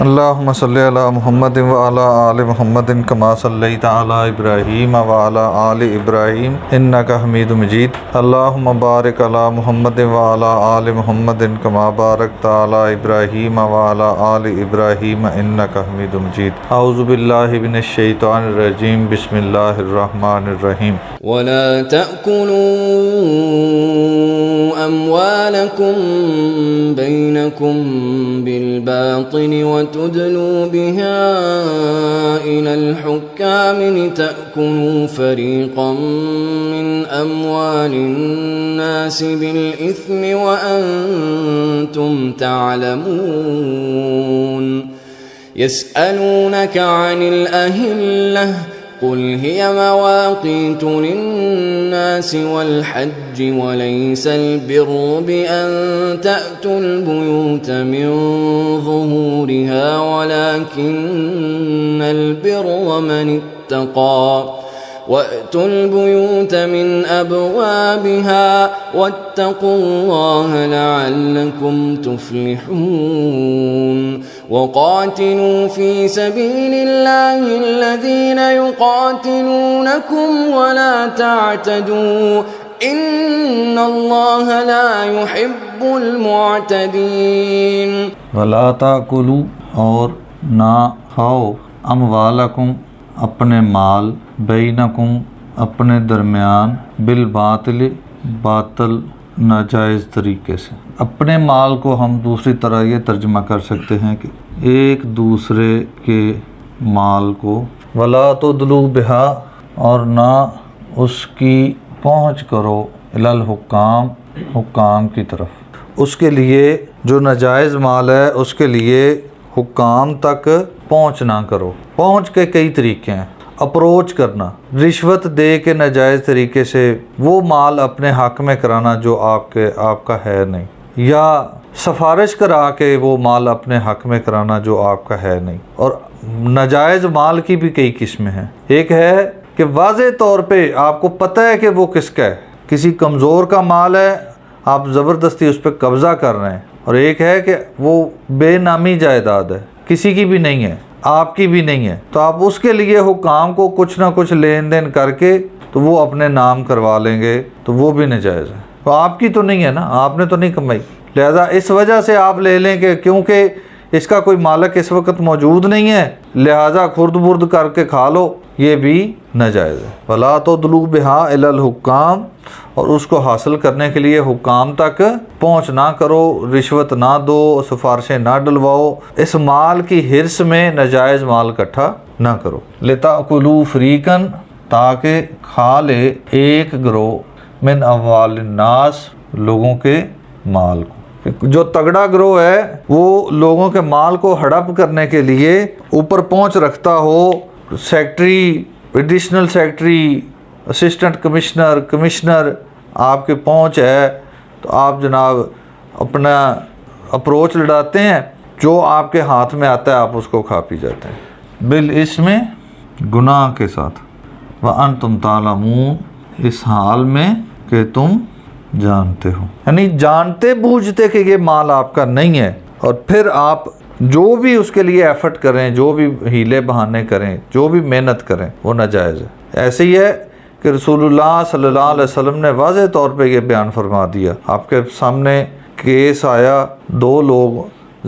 اللہم صلی علی محمد وعلی آل محمد کما صلیت علی ابراہیم وعلی آل ابراہیم انک حمید مجید۔ اللہم بارک علی محمد وعلی آل محمد کما بارکت علی ابراہیم وعلی آل ابراہیم انک حمید مجید۔ اعوذ باللہ من الشیطان الرجیم، بسم اللہ الرحمن الرحیم۔ ولا تأكلوا أموالكم بينكم بالباطل وتدلوا بها إلى الحكام لتأكلوا فريقا من أموال الناس بالإثم وأنتم تعلمون يسألونك عن الأهلة قل هي مواقيت للناس والحج وليس البر بأن تأتوا البيوت من ظهورها ولكن البر من اتقى وأتوا البيوت من أبوابها واتقوا الله لعلكم تفلحون وقاتلوا في سبيل الله الذين يقاتلونكم ولا تعتدوا إن الله لا يحب المعتدين۔ ولا تاکلوا، اور نہ کھاؤ، اموالکم، اپنے مال، بینکم، اپنے درمیان، بالباطل، باطل ناجائز طریقے سے۔ اپنے مال کو ہم دوسری طرح یہ ترجمہ کر سکتے ہیں کہ ایک دوسرے کے مال کو، ولا تدلوا بہا، اور نہ اس کی پہنچ کرو، الی الحکام، حکام کی طرف۔ اس کے لیے جو ناجائز مال ہے اس کے لیے حکام تک پہنچ نہ کرو۔ پہنچ کے کئی طریقے ہیں۔ اپروچ کرنا، رشوت دے کے ناجائز طریقے سے وہ مال اپنے حق میں کرانا جو آپ کا ہے نہیں، یا سفارش کرا کے وہ مال اپنے حق میں کرانا جو آپ کا ہے نہیں۔ اور ناجائز مال کی بھی کئی قسمیں ہیں۔ ایک ہے کہ واضح طور پہ آپ کو پتہ ہے کہ وہ کس کا ہے، کسی کمزور کا مال ہے، آپ زبردستی اس پہ قبضہ کر رہے ہیں۔ اور ایک ہے کہ وہ بے نامی جائیداد ہے، کسی کی بھی نہیں ہے، آپ کی بھی نہیں ہے، تو آپ اس کے لیے حکام کو کچھ نہ کچھ لین دین کر کے تو وہ اپنے نام کروا لیں گے، تو وہ بھی ناجائز ہے۔ تو آپ کی تو نہیں ہے نا، آپ نے تو نہیں کمائی، لہذا اس وجہ سے آپ لے لیں کہ کیونکہ اس کا کوئی مالک اس وقت موجود نہیں ہے، لہذا خرد برد کر کے کھا لو، یہ بھی ناجائز ہے۔ ولا تدلوا بہا الی الحکام، اور اس کو حاصل کرنے کے لیے حکام تک پہنچ نہ کرو، رشوت نہ دو، سفارشیں نہ ڈلواؤ، اس مال کی حرص میں ناجائز مال اکٹھا نہ کرو۔ لتأکلوا فریقا، تاکہ کھا لے ایک گروہ، من اموال الناس، لوگوں کے مال کو۔ جو تگڑا گروہ ہے وہ لوگوں کے مال کو ہڑپ کرنے کے لیے اوپر پہنچ رکھتا ہو، secretary, additional secretary, assistant commissioner, commissioner آپ کے پہنچ ہے، تو آپ جناب اپنا اپروچ لڑاتے ہیں، جو آپ کے ہاتھ میں آتا ہے آپ اس کو کھا پی جاتے ہیں، بالاسم، گناہ کے ساتھ، وانتم تعلمون، اس حال میں کہ تم جانتے ہو، یعنی جانتے بوجھتے کہ یہ مال آپ کا نہیں ہے، اور پھر آپ جو بھی اس کے لیے ایفرٹ کریں، جو بھی ہیلے بہانے کریں، جو بھی محنت کریں، وہ ناجائز ہے۔ ایسے ہی ہے کہ رسول اللہ صلی اللہ علیہ وسلم نے واضح طور پہ یہ بیان فرما دیا۔ آپ کے سامنے کیس آیا، دو لوگ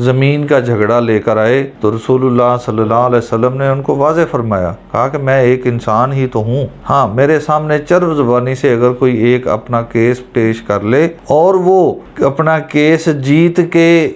زمین کا جھگڑا لے کر آئے، تو رسول اللہ صلی اللہ علیہ وسلم نے ان کو واضح فرمایا، کہا کہ میں ایک انسان ہی تو ہوں، ہاں میرے سامنے چرب زبانی سے اگر کوئی ایک اپنا کیس پیش کر لے اور وہ اپنا کیس جیت کے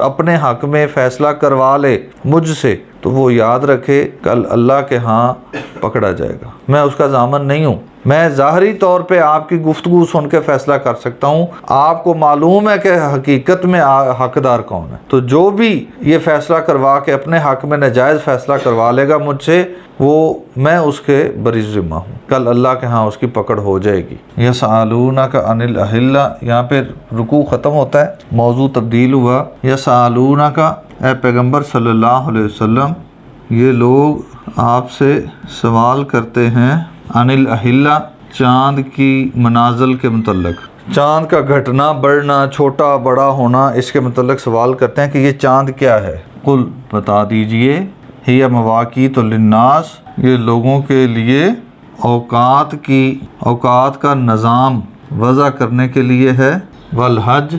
اپنے حق میں فیصلہ کروا لے مجھ سے، تو وہ یاد رکھے کل اللہ کے ہاں پکڑا جائے گا۔ میں اس کا ضامن نہیں ہوں، میں ظاہری طور پہ آپ کی گفتگو سن کے فیصلہ کر سکتا ہوں، آپ کو معلوم ہے کہ حقیقت میں حقدار کون ہے۔ تو جو بھی یہ فیصلہ کروا کے اپنے حق میں ناجائز فیصلہ کروا لے گا مجھ سے، وہ میں اس کے بری ذمہ ہوں، کل اللہ کے ہاں اس کی پکڑ ہو جائے گی۔ یسألونک عن الاہلہ، یہاں پہ رکوع ختم ہوتا ہے، موضوع تبدیل ہوا۔ یسألونک، اے پیغمبر صلی اللہ علیہ وسلم، یہ لوگ آپ سے سوال کرتے ہیں عن الاہلہ، چاند کی منازل کے متعلق، چاند کا گھٹنا بڑھنا، چھوٹا بڑا ہونا، اس کے متعلق سوال کرتے ہیں کہ یہ چاند کیا ہے، قل بتا دیجئے ہی مواقیت للناس یہ لوگوں کے لیے اوقات کا نظام وضع کرنے کے لیے ہے، والحج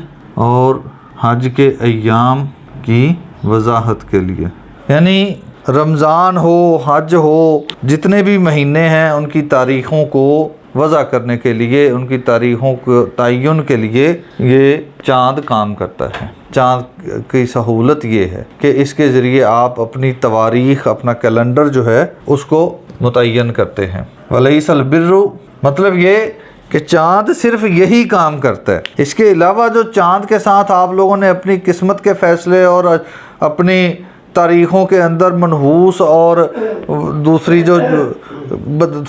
اور حج کے ایام کی وضاحت کے لیے، یعنی رمضان ہو، حج ہو، جتنے بھی مہینے ہیں ان کی تاریخوں کو وضع کرنے کے لیے، ان کی تاریخوں کو تعین کے لیے یہ چاند کام کرتا ہے۔ چاند کی سہولت یہ ہے کہ اس کے ذریعے آپ اپنی تواریخ، اپنا کیلنڈر جو ہے اس کو متعین کرتے ہیں۔ وَلَيْسَ الْبِرُّ مطلب یہ کہ چاند صرف یہی کام کرتا ہے، اس کے علاوہ جو چاند کے ساتھ آپ لوگوں نے اپنی قسمت کے فیصلے اور اپنی تاریخوں کے اندر منحوس اور دوسری جو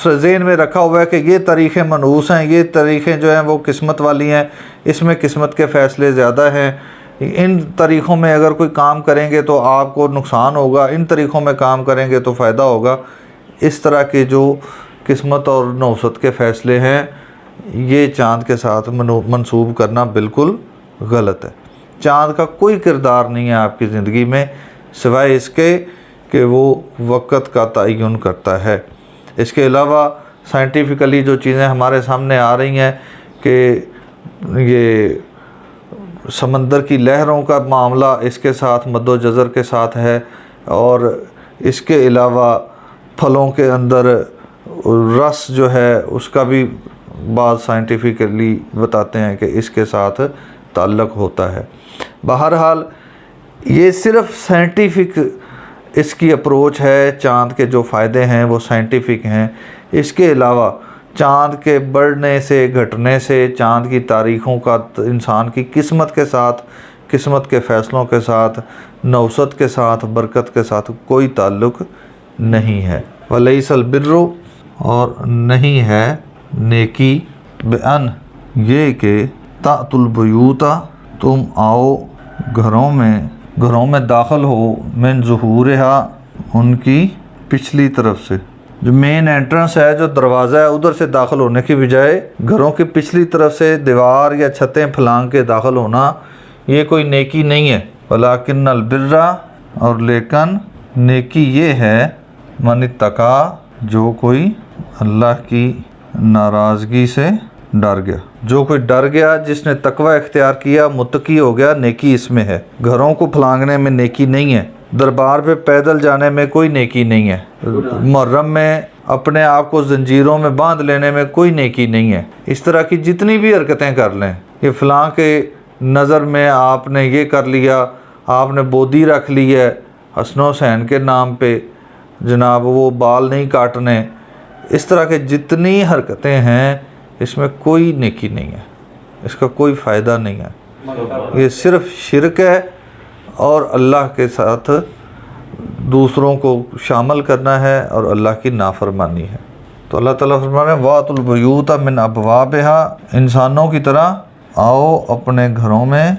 ذہن میں رکھا ہوا ہے کہ یہ تاریخیں منحوس ہیں، یہ تاریخیں جو ہیں وہ قسمت والی ہیں، اس میں قسمت کے فیصلے زیادہ ہیں، ان طریقوں میں اگر کوئی کام کریں گے تو آپ کو نقصان ہوگا، ان طریقوں میں کام کریں گے تو فائدہ ہوگا، اس طرح کے جو قسمت اور نوست کے فیصلے ہیں یہ چاند کے ساتھ منسوب کرنا بالکل غلط ہے۔ چاند کا کوئی کردار نہیں ہے آپ کی زندگی میں سوائے اس کے کہ وہ وقت کا تعین کرتا ہے۔ اس کے علاوہ سائنٹیفکلی جو چیزیں ہمارے سامنے آ رہی ہیں کہ یہ سمندر کی لہروں کا معاملہ اس کے ساتھ مد و جزر کے ساتھ ہے، اور اس کے علاوہ پھلوں کے اندر رس جو ہے اس کا بھی بعض سائنٹیفکلی بتاتے ہیں کہ اس کے ساتھ تعلق ہوتا ہے۔ بہرحال یہ صرف سائنٹیفک اس کی اپروچ ہے، چاند کے جو فائدے ہیں وہ سائنٹیفک ہیں۔ اس کے علاوہ چاند کے بڑھنے سے گھٹنے سے، چاند کی تاریخوں کا انسان کی قسمت کے ساتھ، قسمت کے فیصلوں کے ساتھ، نوست کے ساتھ، برکت کے ساتھ کوئی تعلق نہیں ہے۔ وَلَيْسَ الْبِرُّ اور نہیں ہے نیکی بِأَنْ یہ کہ تَأْتُوا الْبُيُوتَ تم آؤ گھروں میں داخل ہو، من ظہورہا ان کی پچھلی طرف سے، جو مین انٹرنس ہے، جو دروازہ ہے، ادھر سے داخل ہونے کی بجائے گھروں کی پچھلی طرف سے دیوار یا چھتیں پھلانگ کے داخل ہونا یہ کوئی نیکی نہیں ہے۔ وَلَٰكِنَّ الْبِرَّ اور لیکن نیکی یہ ہے، من اتقیٰ جو کوئی اللہ کی ناراضگی سے ڈر گیا، جو کوئی ڈر گیا، جس نے تقوی اختیار کیا، متقی ہو گیا، نیکی اس میں ہے۔ گھروں کو پھلانگنے میں نیکی نہیں ہے، دربار پہ پیدل جانے میں کوئی نیکی نہیں ہے، محرم میں اپنے آپ کو زنجیروں میں باندھ لینے میں کوئی نیکی نہیں ہے۔ اس طرح کی جتنی بھی حرکتیں کر لیں، یہ فلاں کے نظر میں آپ نے یہ کر لیا، آپ نے بودی رکھ لی ہے حسن و حسین کے نام پہ، جناب وہ بال نہیں کاٹنے، اس طرح کے جتنی حرکتیں ہیں اس میں کوئی نیکی نہیں ہے، اس کا کوئی فائدہ نہیں ہے، یہ صرف شرک ہے اور اللہ کے ساتھ دوسروں کو شامل کرنا ہے اور اللہ کی نافرمانی ہے۔ تو اللہ تعالیٰ فرمانے وَأْتُوا الْبُيُوتَ مِنْ أَبْوَابِهَا انسانوں کی طرح آؤ اپنے گھروں میں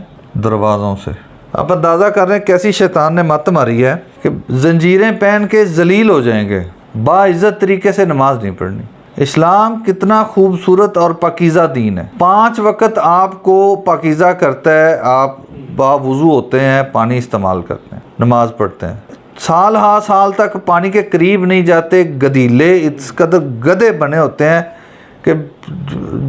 دروازوں سے۔ آپ اندازہ کر رہے ہیں کیسی شیطان نے مت ماری ہے کہ زنجیریں پہن کے ذلیل ہو جائیں گے، باعزت طریقے سے نماز نہیں پڑھنی۔ اسلام کتنا خوبصورت اور پاکیزہ دین ہے، 5 وقت آپ کو پاکیزہ کرتا ہے، آپ باوضو ہوتے ہیں، پانی استعمال کرتے ہیں، نماز پڑھتے ہیں، سال ہا سال تک پانی کے قریب نہیں جاتے، گدیلے اس قدر گدھے بنے ہوتے ہیں کہ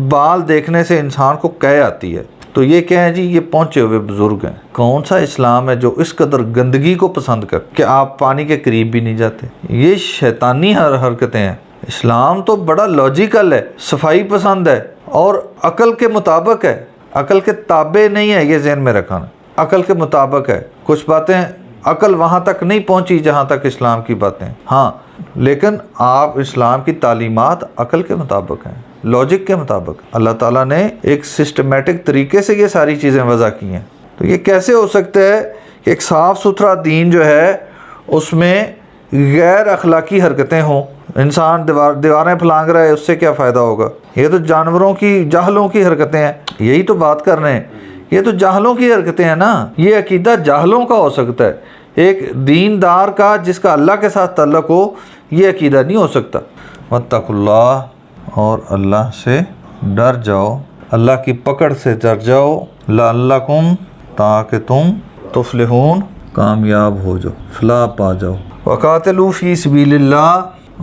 بال دیکھنے سے انسان کو قے آتی ہے۔ تو یہ کیا ہے جی، یہ پہنچے ہوئے بزرگ ہیں۔ کون سا اسلام ہے جو اس قدر گندگی کو پسند کر کہ آپ پانی کے قریب بھی نہیں جاتے؟ یہ شیطانی حرکتیں ہیں۔ اسلام تو بڑا لاجیکل ہے، صفائی پسند ہے اور عقل کے مطابق ہے، عقل کے تابع نہیں ہے، یہ ذہن میں رکھنا، عقل کے مطابق ہے۔ کچھ باتیں عقل وہاں تک نہیں پہنچی جہاں تک اسلام کی باتیں، ہاں لیکن آپ اسلام کی تعلیمات عقل کے مطابق ہیں، لاجک کے مطابق۔ اللہ تعالیٰ نے ایک سسٹمیٹک طریقے سے یہ ساری چیزیں وضع کی ہیں۔ تو یہ کیسے ہو سکتا ہے کہ ایک صاف ستھرا دین جو ہے اس میں غیر اخلاقی حرکتیں ہوں؟ انسان دیواریں پھلانگ رہا ہے، اس سے کیا فائدہ ہوگا؟ یہ تو جانوروں کی، جاہلوں کی حرکتیں ہیں، یہی تو بات کر رہے ہیں، یہ تو جاہلوں کی حرکتیں ہیں نا۔ یہ عقیدہ جاہلوں کا ہو سکتا ہے، ایک دیندار کا جس کا اللہ کے ساتھ تعلق ہو یہ عقیدہ نہیں ہو سکتا۔ واتقوا اللہ اور اللہ سے ڈر جاؤ، اللہ کی پکڑ سے ڈر جاؤ، لعلکم تاکہ تم تفلحون کامیاب ہو جاؤ، فلاح پا جاؤ۔ وقاتلوا فی سبیل اللہ،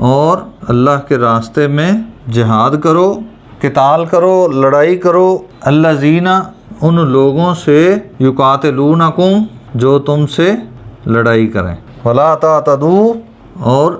اور اللہ کے راستے میں جہاد کرو، قتال کرو، لڑائی کرو، الذین، ان لوگوں سے، یقاتلونکم، جو تم سے لڑائی کریں، ولا تعتدوا، اور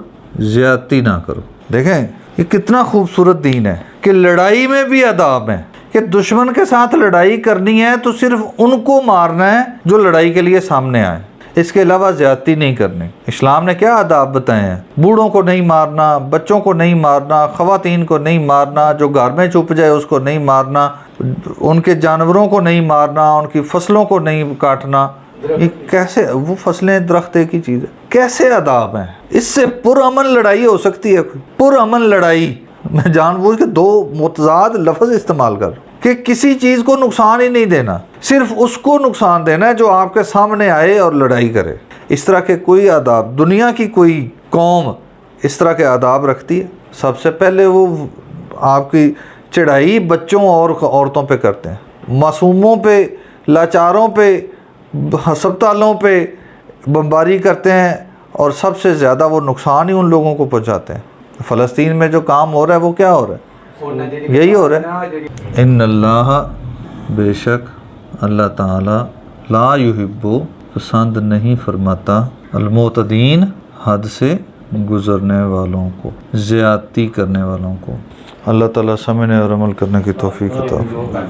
زیادتی نہ کرو۔ دیکھیں یہ کتنا خوبصورت دین ہے کہ لڑائی میں بھی آداب ہیں، کہ دشمن کے ساتھ لڑائی کرنی ہے تو صرف ان کو مارنا ہے جو لڑائی کے لیے سامنے آئے، اس کے علاوہ زیادتی نہیں کرنی۔ اسلام نے کیا آداب بتائے ہیں؟ بوڑھوں کو نہیں مارنا، بچوں کو نہیں مارنا، خواتین کو نہیں مارنا، جو گھر میں چھپ جائے اس کو نہیں مارنا، ان کے جانوروں کو نہیں مارنا، ان کی فصلوں کو نہیں کاٹنا۔ یہ کیسے، وہ فصلیں درخت ایک ہی چیز ہے، کیسے آداب ہیں؟ اس سے پرامن لڑائی ہو سکتی ہے کوئی؟ پرامن لڑائی، میں جان بوجھ کے دو متضاد لفظ استعمال کر رہا ہوں کہ کسی چیز کو نقصان ہی نہیں دینا، صرف اس کو نقصان دینا ہے جو آپ کے سامنے آئے اور لڑائی کرے۔ اس طرح کے کوئی آداب، دنیا کی کوئی قوم اس طرح کے آداب رکھتی ہے؟ سب سے پہلے وہ آپ کی چڑھائی بچوں اور عورتوں پہ کرتے ہیں، معصوموں پہ، لاچاروں پہ، ہسپتالوں پہ بمباری کرتے ہیں، اور سب سے زیادہ وہ نقصان ہی ان لوگوں کو پہنچاتے ہیں۔ فلسطین میں جو کام ہو رہا ہے وہ کیا ہو رہا ہے؟ یہی ہو رہا ہے۔ ان اللہ، بے شک اللہ تعالی، لا یحب، پسند نہیں فرماتا، المعتدین، حد سے گزرنے والوں کو، زیادتی کرنے والوں کو۔ اللہ تعالیٰ سمجھنے اور عمل کرنے کی توفیق عطا فرمائے۔